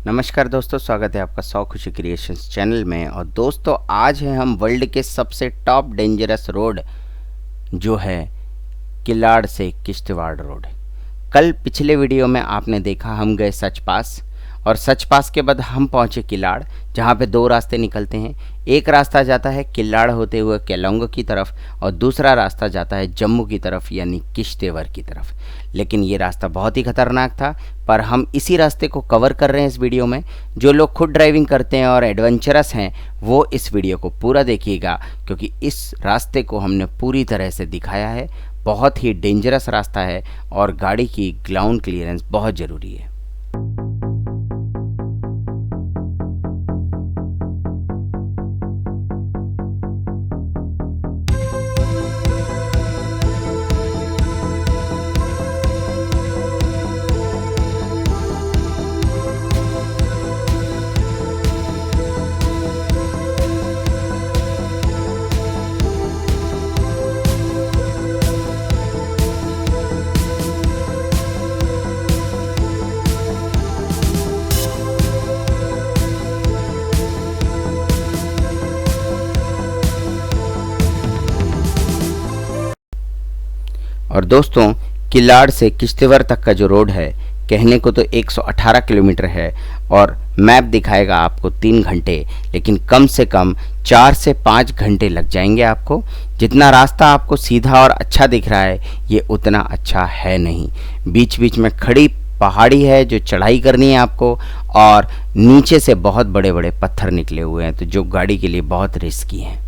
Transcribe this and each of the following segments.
नमस्कार दोस्तों, स्वागत है आपका सौ खुशी क्रिएशंस चैनल में। और दोस्तों आज है हम वर्ल्ड के सबसे टॉप डेंजरस रोड जो है किलाड़ से किश्तवाड़ रोड। कल पिछले वीडियो में आपने देखा हम गए सच पास, और सच पास के बाद हम पहुंचे किलाड़, जहां पे दो रास्ते निकलते हैं। एक रास्ता जाता है किलाड़ होते हुए केलोंगो की तरफ और दूसरा रास्ता जाता है जम्मू की तरफ यानी किश्तवाड़ की तरफ। लेकिन ये रास्ता बहुत ही खतरनाक था, पर हम इसी रास्ते को कवर कर रहे हैं इस वीडियो में। जो लोग खुद ड्राइविंग करते हैं और एडवेंचरस हैं वो इस वीडियो को पूरा देखिएगा, क्योंकि इस रास्ते को हमने पूरी तरह से दिखाया है। बहुत ही डेंजरस रास्ता है और गाड़ी की ग्राउंड क्लियरेंस बहुत ज़रूरी है। और दोस्तों किलाड़ से किश्तवाड़ तक का जो रोड है, कहने को तो 118 किलोमीटर है और मैप दिखाएगा आपको 3 घंटे, लेकिन कम से कम 4 से 5 घंटे लग जाएंगे आपको। जितना रास्ता आपको सीधा और अच्छा दिख रहा है ये उतना अच्छा है नहीं। बीच बीच में खड़ी पहाड़ी है जो चढ़ाई करनी है आपको, और नीचे से बहुत बड़े बड़े पत्थर निकले हुए हैं, तो जो गाड़ी के लिए बहुत रिस्की हैं।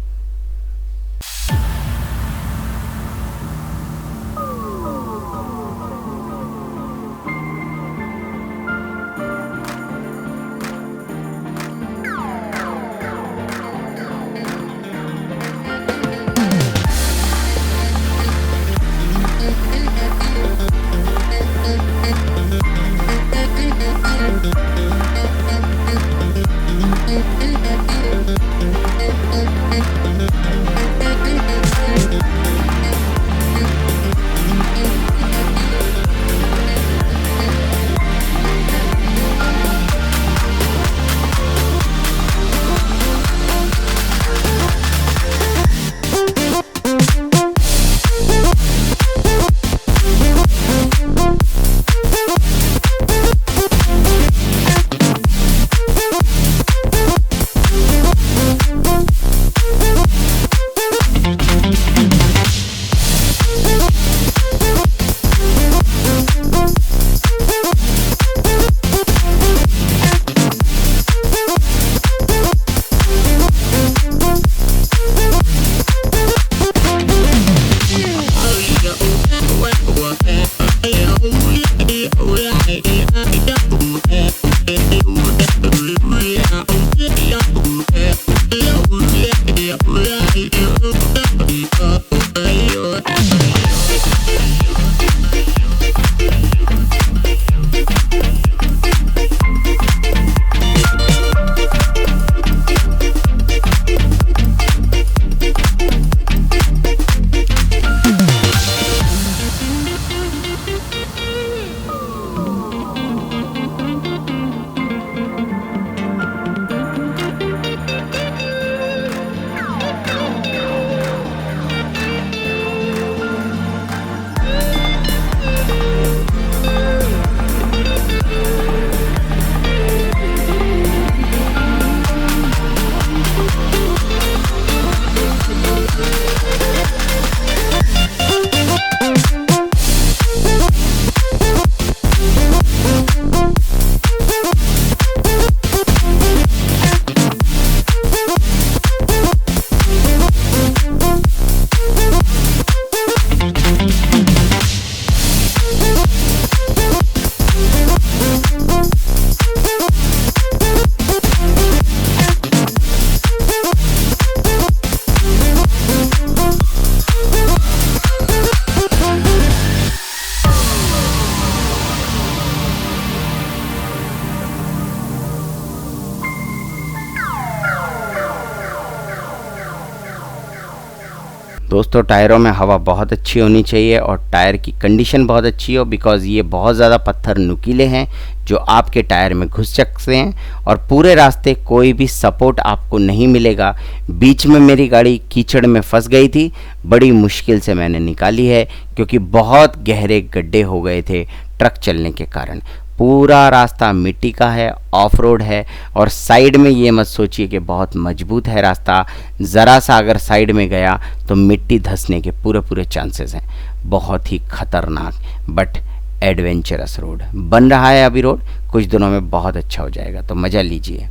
दोस्तों टायरों में हवा बहुत अच्छी होनी चाहिए और टायर की कंडीशन बहुत अच्छी हो, बिकॉज़ ये बहुत ज़्यादा पत्थर नुकीले हैं जो आपके टायर में घुस सकते हैं और पूरे रास्ते कोई भी सपोर्ट आपको नहीं मिलेगा। बीच में मेरी गाड़ी कीचड़ में फंस गई थी, बड़ी मुश्किल से मैंने निकाली है क्योंकि बहुत गहरे गड्ढे हो गए थे ट्रक चलने के कारण। पूरा रास्ता मिट्टी का है, ऑफ रोड है और साइड में ये मत सोचिए कि बहुत मजबूत है रास्ता। ज़रा सा अगर साइड में गया तो मिट्टी धंसने के पूरे पूरे चांसेस हैं। बहुत ही खतरनाक बट एडवेंचरस रोड बन रहा है अभी। रोड कुछ दिनों में बहुत अच्छा हो जाएगा, तो मज़ा लीजिए।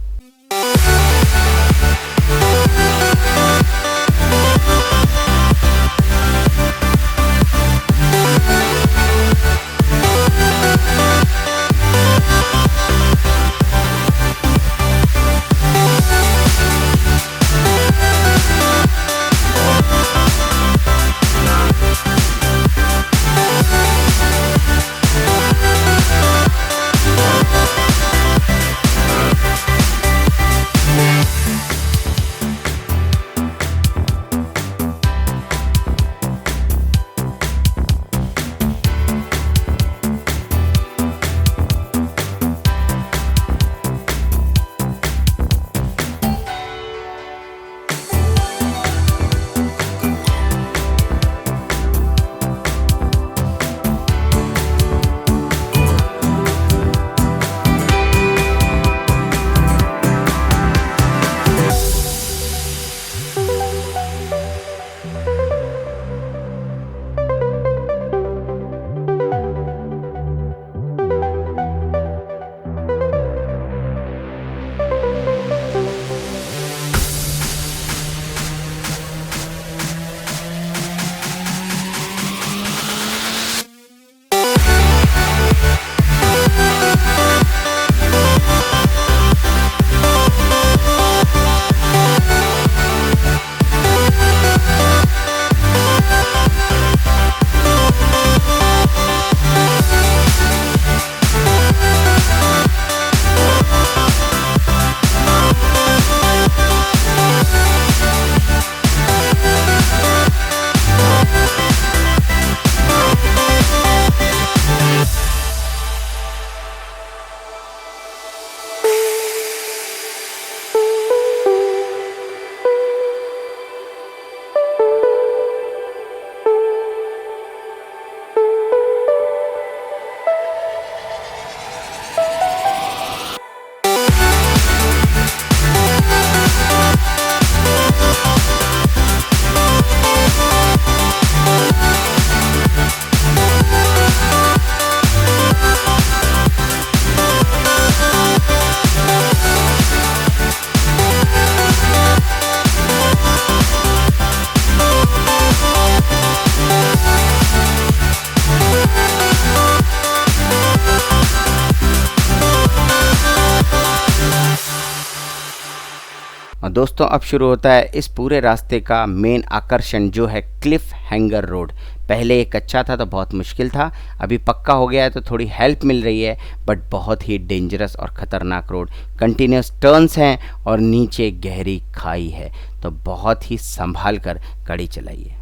और दोस्तों अब शुरू होता है इस पूरे रास्ते का मेन आकर्षण, जो है क्लिफ हैंगर रोड। पहले ये कच्चा था तो बहुत मुश्किल था, अभी पक्का हो गया है तो थोड़ी हेल्प मिल रही है, बट बहुत ही डेंजरस और ख़तरनाक रोड। कंटिन्यूस टर्न्स हैं और नीचे गहरी खाई है, तो बहुत ही संभाल कर गाड़ी चलाइए।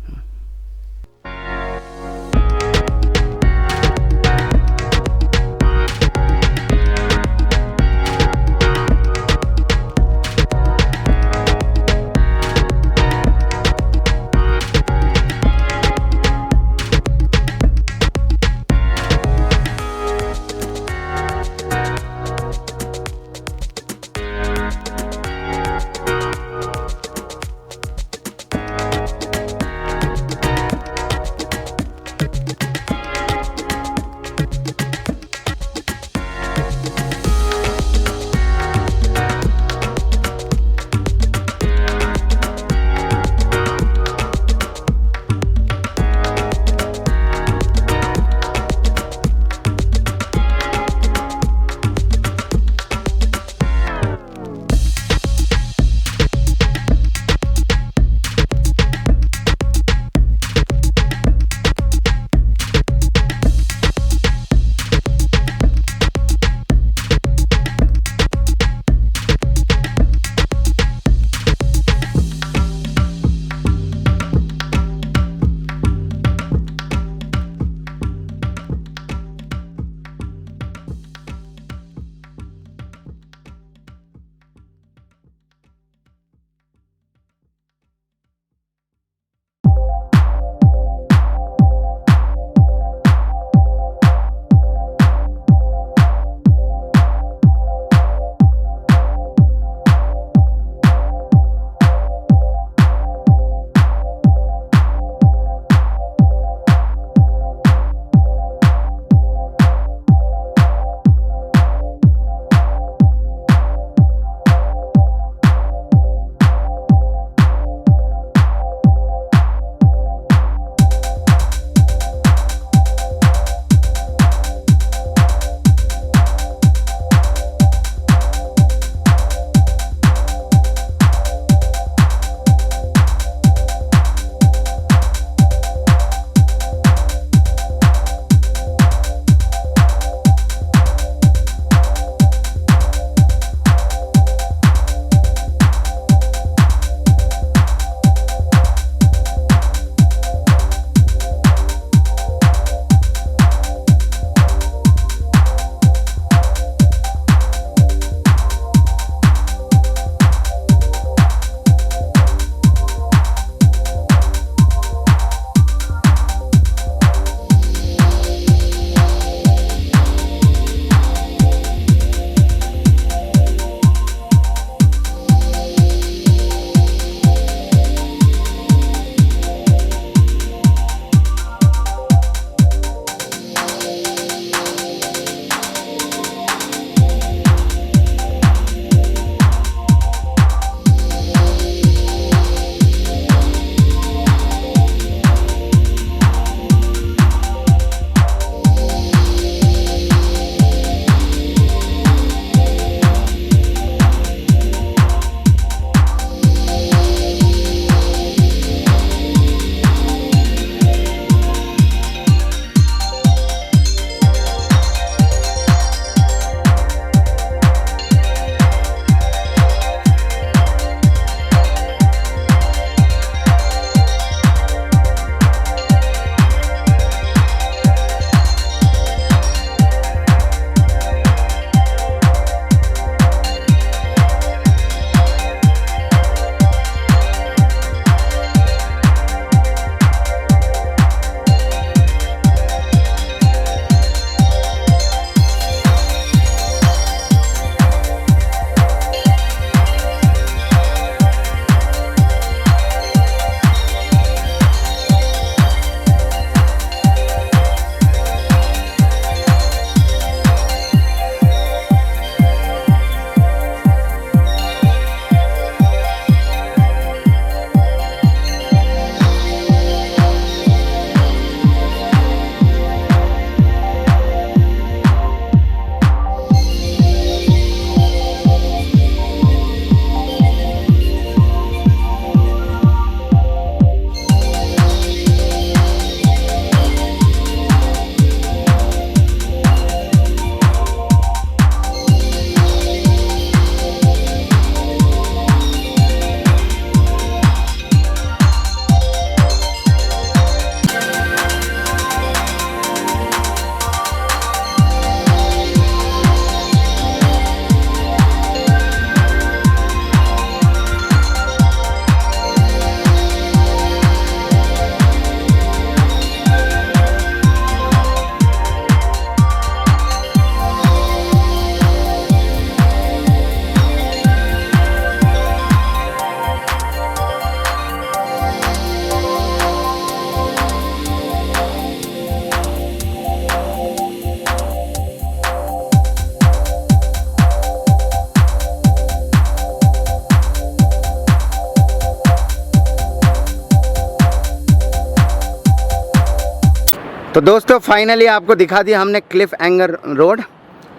तो दोस्तों फाइनली आपको दिखा दिया हमने क्लिफ हैंगर रोड,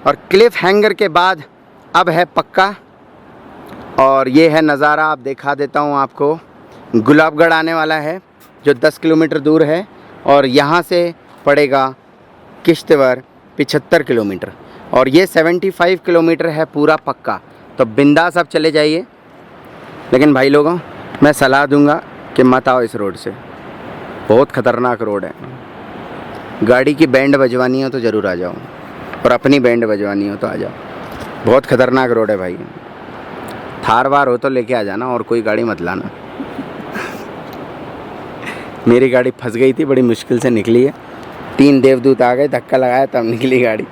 और क्लिफ हैंगर के बाद अब है पक्का। और ये है नज़ारा, आप दिखा देता हूँ आपको। गुलाबगढ़ आने वाला है जो 10 किलोमीटर दूर है, और यहाँ से पड़ेगा किश्तवाड़ 75 किलोमीटर, और ये 75 किलोमीटर है पूरा पक्का। तो बिंदास आप चले जाइए, लेकिन भाई लोगों मैं सलाह दूंगा कि मत आओ इस रोड से, बहुत ख़तरनाक रोड है। गाड़ी की बैंड बजवानी हो तो ज़रूर आ जाओ, और अपनी बैंड बजवानी हो तो आ जाओ। बहुत ख़तरनाक रोड है भाई। थार वार हो तो लेके आ जाना, और कोई गाड़ी मत लाना। मेरी गाड़ी फंस गई थी, बड़ी मुश्किल से निकली है। 3 देवदूत आ गए, धक्का लगाया तब निकली गाड़ी।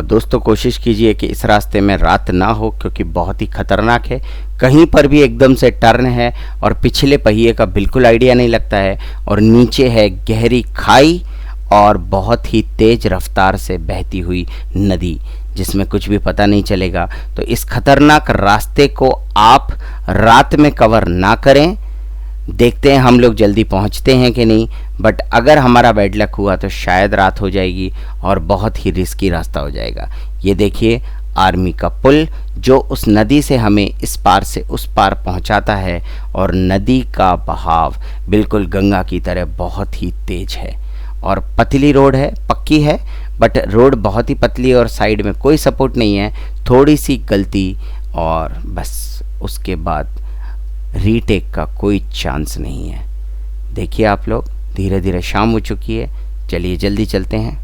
दोस्तों कोशिश कीजिए कि इस रास्ते में रात ना हो, क्योंकि बहुत ही ख़तरनाक है। कहीं पर भी एकदम से टर्न है, और पिछले पहिए का बिल्कुल आइडिया नहीं लगता है, और नीचे है गहरी खाई और बहुत ही तेज़ रफ्तार से बहती हुई नदी, जिसमें कुछ भी पता नहीं चलेगा। तो इस खतरनाक रास्ते को आप रात में कवर ना करें। देखते हैं हम लोग जल्दी पहुंचते हैं कि नहीं, बट अगर हमारा बैड लक हुआ तो शायद रात हो जाएगी, और बहुत ही रिस्की रास्ता हो जाएगा। ये देखिए आर्मी का पुल जो उस नदी से हमें इस पार से उस पार पहुंचाता है, और नदी का बहाव बिल्कुल गंगा की तरह बहुत ही तेज है, और पतली रोड है, पक्की है, बट रोड बहुत ही पतली है, और साइड में कोई सपोर्ट नहीं है। थोड़ी सी गलती और बस उसके बाद रीटेक का कोई चांस नहीं है। देखिए आप लोग, धीरे धीरे शाम हो चुकी है, चलिए जल्दी चलते हैं।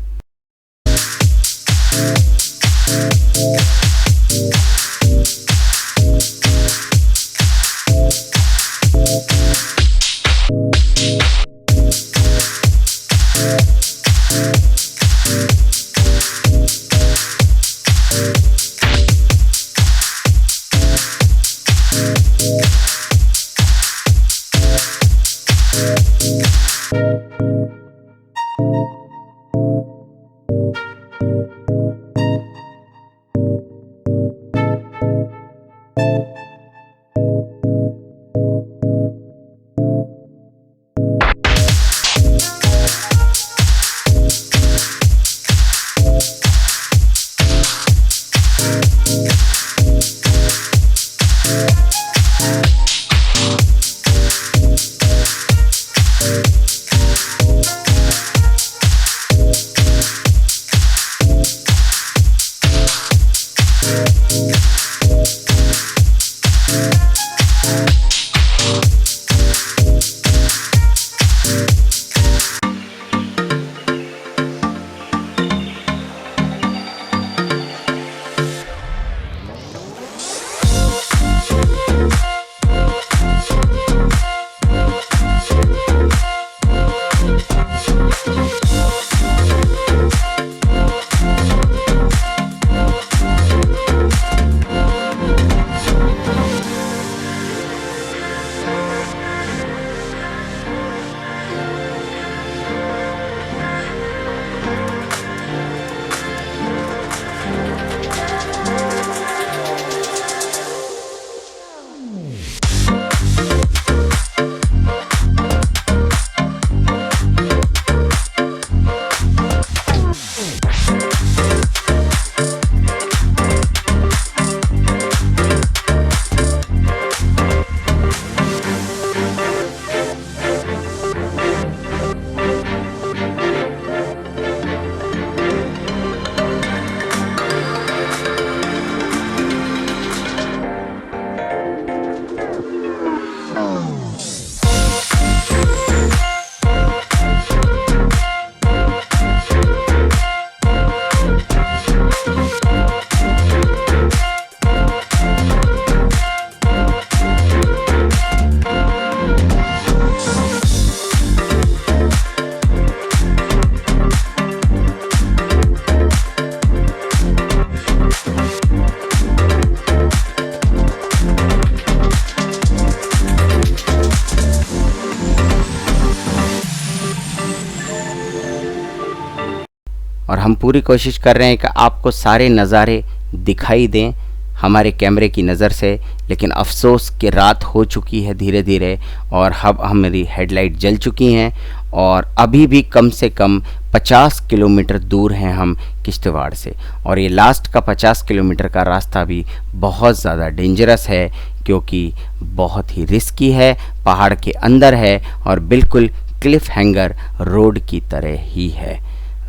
और हम पूरी कोशिश कर रहे हैं कि आपको सारे नज़ारे दिखाई दें हमारे कैमरे की नज़र से, लेकिन अफसोस कि रात हो चुकी है धीरे धीरे और अब हमारी हेडलाइट जल चुकी हैं और अभी भी कम से कम 50 किलोमीटर दूर हैं हम किश्तवाड़ से। और ये लास्ट का 50 किलोमीटर का रास्ता भी बहुत ज़्यादा डेंजरस है क्योंकि बहुत ही रिस्की है, पहाड़ के अंदर है और बिल्कुल क्लिफ हैंगर रोड की तरह ही है।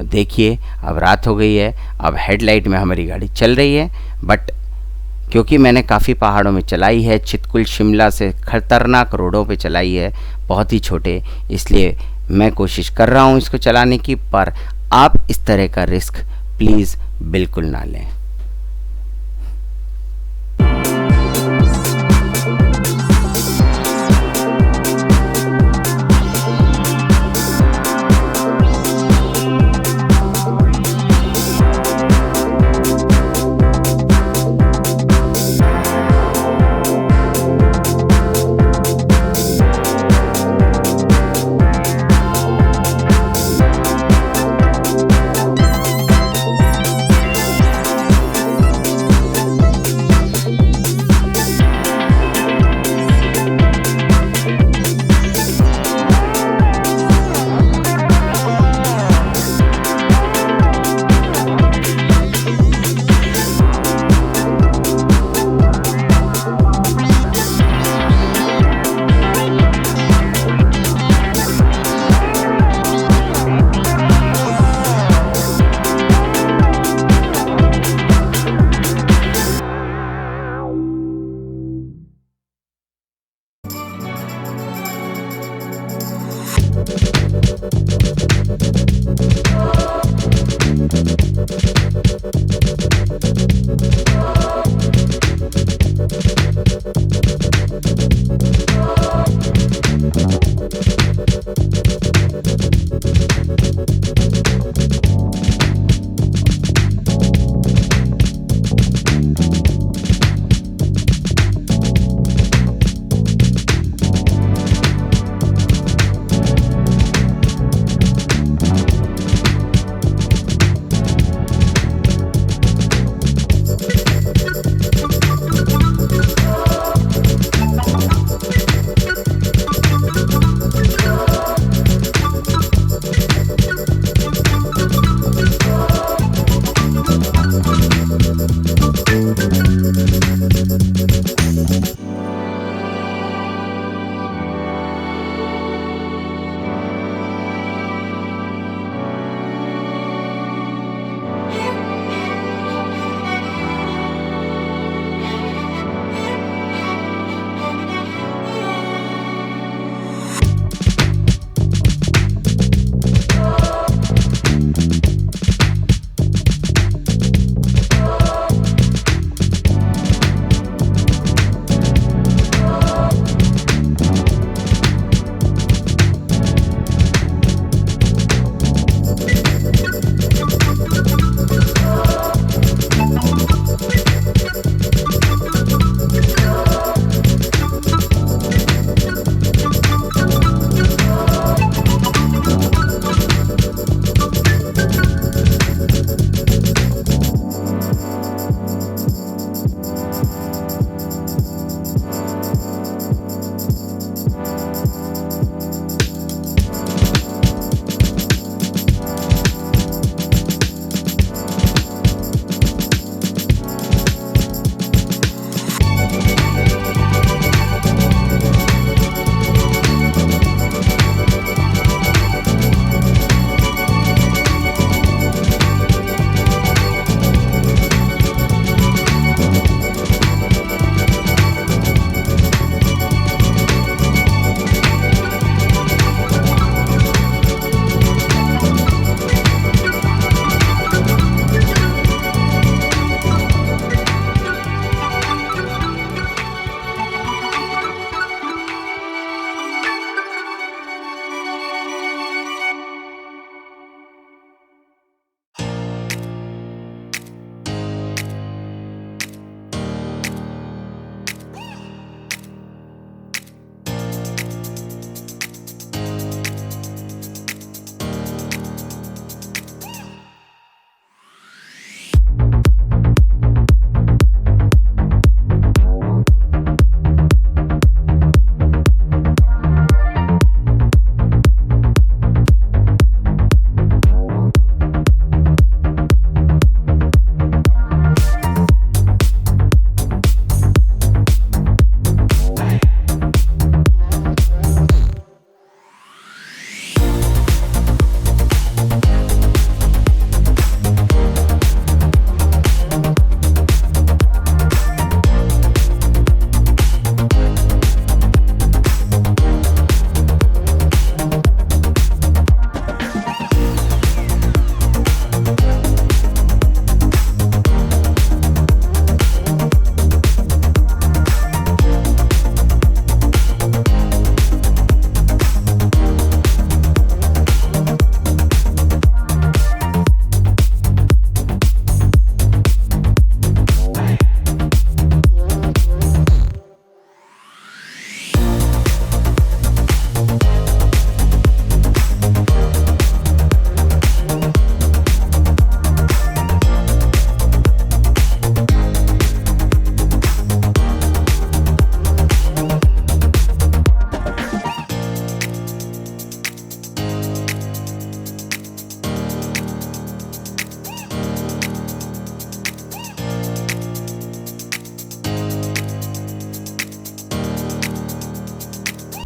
देखिए अब रात हो गई है, अब हेडलाइट में हमारी गाड़ी चल रही है, बट क्योंकि मैंने काफ़ी पहाड़ों में चलाई है, चितकुल शिमला से खतरनाक रोडों पे चलाई है, बहुत ही छोटे, इसलिए मैं कोशिश कर रहा हूँ इसको चलाने की, पर आप इस तरह का रिस्क प्लीज़ बिल्कुल ना लें।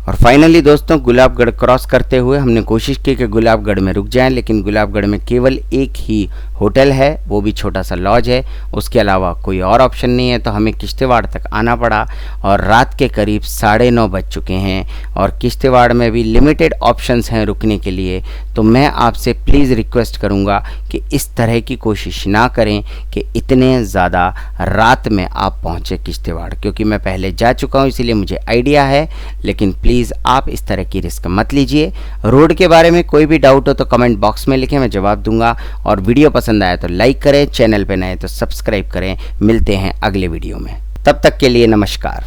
और फाइनली दोस्तों गुलाबगढ़ क्रॉस करते हुए हमने कोशिश की कि गुलाबगढ़ में रुक जाएं, लेकिन गुलाबगढ़ में केवल एक ही होटल है, वो भी छोटा सा लॉज है, उसके अलावा कोई और ऑप्शन नहीं है। तो हमें किश्तवाड़ तक आना पड़ा और रात के करीब 9:30 बज चुके हैं और किश्तवाड़ में भी लिमिटेड ऑप्शंस हैं रुकने के लिए। तो मैं आपसे प्लीज़ रिक्वेस्ट करूँगा कि इस तरह की कोशिश ना करें कि इतने ज़्यादा रात में आप पहुँचे किश्तवाड़, क्योंकि मैं पहले जा चुका हूँ इसीलिए मुझे आइडिया है। लेकिन प्लीज़ आप इस तरह की रिस्क मत लीजिए। रोड के बारे में कोई भी डाउट हो तो कमेंट बॉक्स में लिखें, मैं जवाब दूंगा। और वीडियो पसंद आया तो लाइक करें, चैनल पे नए तो सब्सक्राइब करें। मिलते हैं अगले वीडियो में, तब तक के लिए नमस्कार।